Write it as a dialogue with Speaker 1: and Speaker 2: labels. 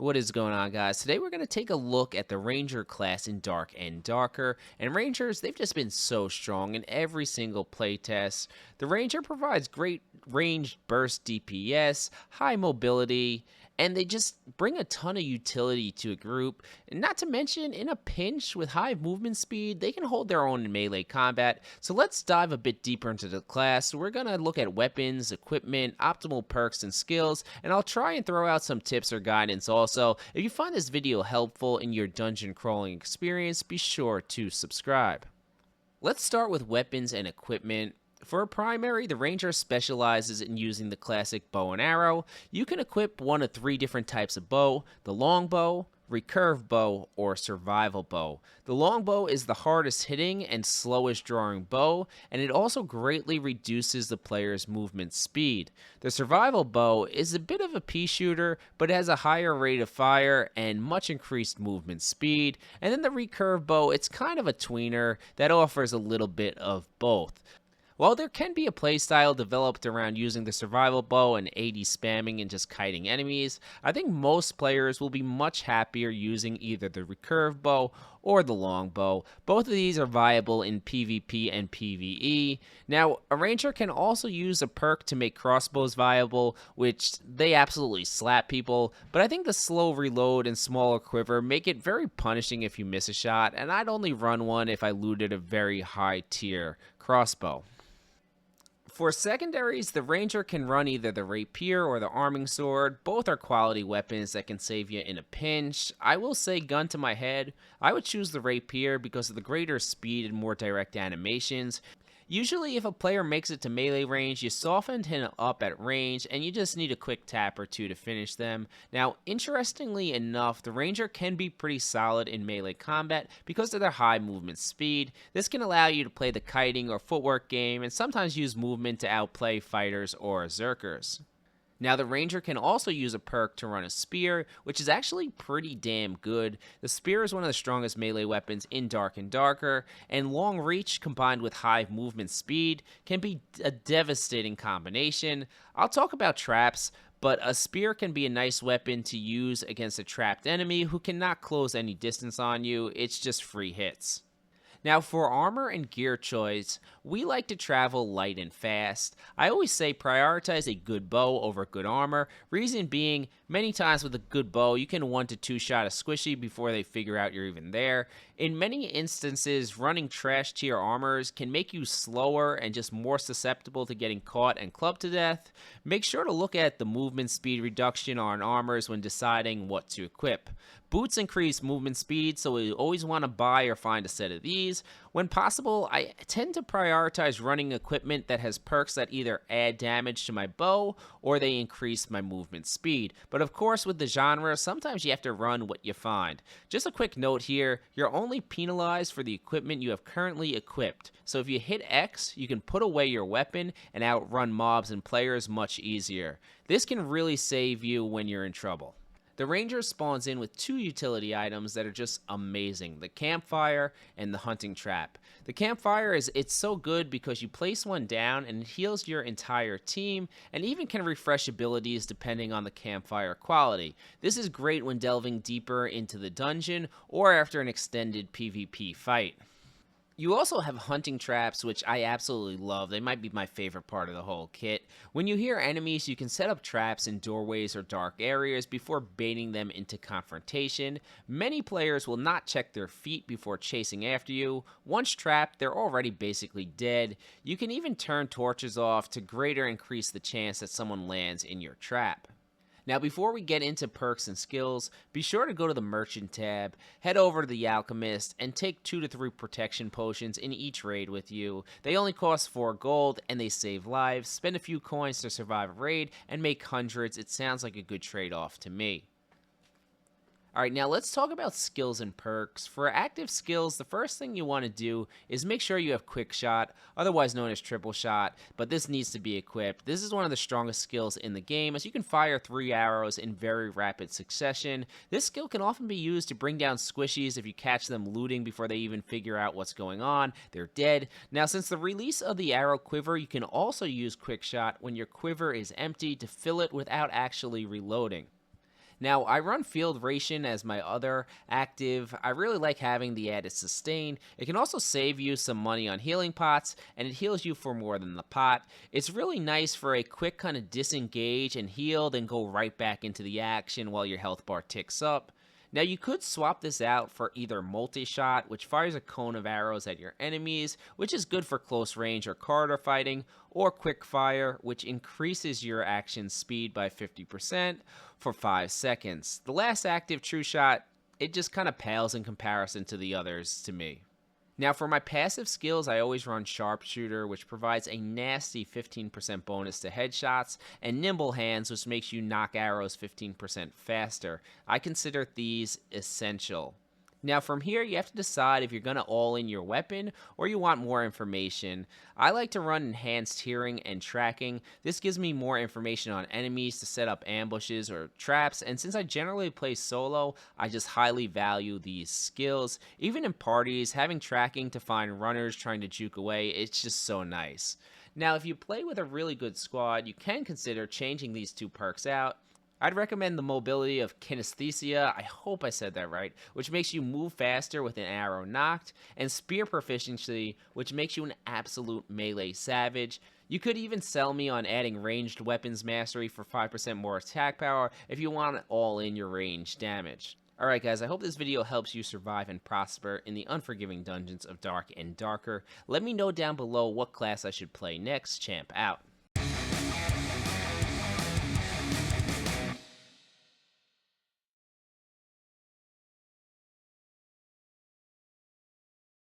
Speaker 1: What is going on, guys? Today we're going to take a look at the Ranger class in Dark and Darker. And Rangers, they've just been so strong in every single playtest. The Ranger provides great ranged burst DPS, high mobility, and they just bring a ton of utility to a group. And not to mention, in a pinch with high movement speed, they can hold their own in melee combat. So let's dive a bit deeper into the class. We're going to look at weapons, equipment, optimal perks, and skills, and I'll try and throw out some tips or guidance also. If you find this video helpful in your dungeon crawling experience, be sure to subscribe. Let's start with weapons and equipment. For a primary, the Ranger specializes in using the classic bow and arrow. You can equip one of three different types of bow: the longbow, recurve bow, or survival bow. The longbow is the hardest hitting and slowest drawing bow, and it also greatly reduces the player's movement speed. The survival bow is a bit of a pea shooter, but it has a higher rate of fire and much increased movement speed. And then the recurve bow, it's kind of a tweener that offers a little bit of both. While there can be a playstyle developed around using the survival bow and AD spamming and just kiting enemies, I think most players will be much happier using either the recurve bow or the longbow. Both of these are viable in PvP and PvE. Now, a ranger can also use a perk to make crossbows viable, which they absolutely slap people, but I think the slow reload and smaller quiver make it very punishing if you miss a shot, and I'd only run one if I looted a very high tier crossbow. For secondaries, the Ranger can run either the Rapier or the Arming Sword. Both are quality weapons that can save you in a pinch. I will say, gun to my head, I would choose the Rapier because of the greater speed and more direct animations. Usually, if a player makes it to melee range, you soften him up at range, and you just need a quick tap or two to finish them. Now, interestingly enough, the Ranger can be pretty solid in melee combat because of their high movement speed. This can allow you to play the kiting or footwork game, and sometimes use movement to outplay fighters or Zerkers. Now, the Ranger can also use a perk to run a Spear, which is actually pretty damn good. The Spear is one of the strongest melee weapons in Dark and Darker, and long reach combined with high movement speed can be a devastating combination. I'll talk about traps, but a Spear can be a nice weapon to use against a trapped enemy who cannot close any distance on you. It's just free hits. Now, for armor and gear choice, we like to travel light and fast. I always say prioritize a good bow over good armor. Reason being, many times with a good bow, you can 1 to 2 shot a squishy before they figure out you're even there. In many instances, running trash tier armors can make you slower and just more susceptible to getting caught and clubbed to death. Make sure to look at the movement speed reduction on armors when deciding what to equip. Boots increase movement speed, so we always want to buy or find a set of these. When possible, I tend to prioritize running equipment that has perks that either add damage to my bow or they increase my movement speed. But of course, with the genre, sometimes you have to run what you find. Just a quick note here, you're only penalized for the equipment you have currently equipped. So if you hit X, you can put away your weapon and outrun mobs and players much easier. This can really save you when you're in trouble. The Ranger spawns in with 2 utility items that are just amazing: the Campfire and the Hunting Trap. The Campfire it's so good because you place one down and it heals your entire team, and even can refresh abilities depending on the Campfire quality. This is great when delving deeper into the dungeon or after an extended PvP fight. You also have hunting traps, which I absolutely love. They might be my favorite part of the whole kit. When you hear enemies, you can set up traps in doorways or dark areas before baiting them into confrontation. Many players will not check their feet before chasing after you. Once trapped, they're already basically dead. You can even turn torches off to greater increase the chance that someone lands in your trap. Now, before we get into perks and skills, be sure to go to the Merchant tab, head over to the Alchemist, and take 2 to 3 protection potions in each raid with you. They only cost 4 gold, and they save lives. Spend a few coins to survive a raid, and make hundreds. It sounds like a good trade-off to me. Alright, now let's talk about skills and perks. For active skills, the first thing you want to do is make sure you have Quick Shot, otherwise known as Triple Shot, but this needs to be equipped. This is one of the strongest skills in the game, as you can fire 3 arrows in very rapid succession. This skill can often be used to bring down squishies if you catch them looting before they even figure out what's going on. They're dead. Now, since the release of the arrow quiver, you can also use Quick Shot when your quiver is empty to fill it without actually reloading. Now, I run Field Ration as my other active. I really like having the added sustain. It can also save you some money on healing pots, and it heals you for more than the pot. It's really nice for a quick kind of disengage and heal, then go right back into the action while your health bar ticks up. Now, you could swap this out for either multi-shot, which fires a cone of arrows at your enemies, which is good for close range or corridor fighting, or quick fire, which increases your action speed by 50% for 5 seconds. The last active true shot, it just kind of pales in comparison to the others to me. Now, for my passive skills, I always run Sharpshooter, which provides a nasty 15% bonus to headshots, and Nimble Hands, which makes you knock arrows 15% faster. I consider these essential. Now, from here, you have to decide if you're going to all in your weapon or you want more information. I like to run enhanced hearing and tracking. This gives me more information on enemies to set up ambushes or traps, and since I generally play solo, I just highly value these skills. Even in parties, having tracking to find runners trying to juke away, it's just so nice. Now, if you play with a really good squad, you can consider changing these two perks out. I'd recommend the mobility of Kinesthesia, I hope I said that right, which makes you move faster with an arrow knocked, and Spear Proficiency, which makes you an absolute melee savage. You could even sell me on adding Ranged Weapons Mastery for 5% more attack power if you want it all in your range damage. Alright guys, I hope this video helps you survive and prosper in the unforgiving dungeons of Dark and Darker. Let me know down below what class I should play next. Champ out.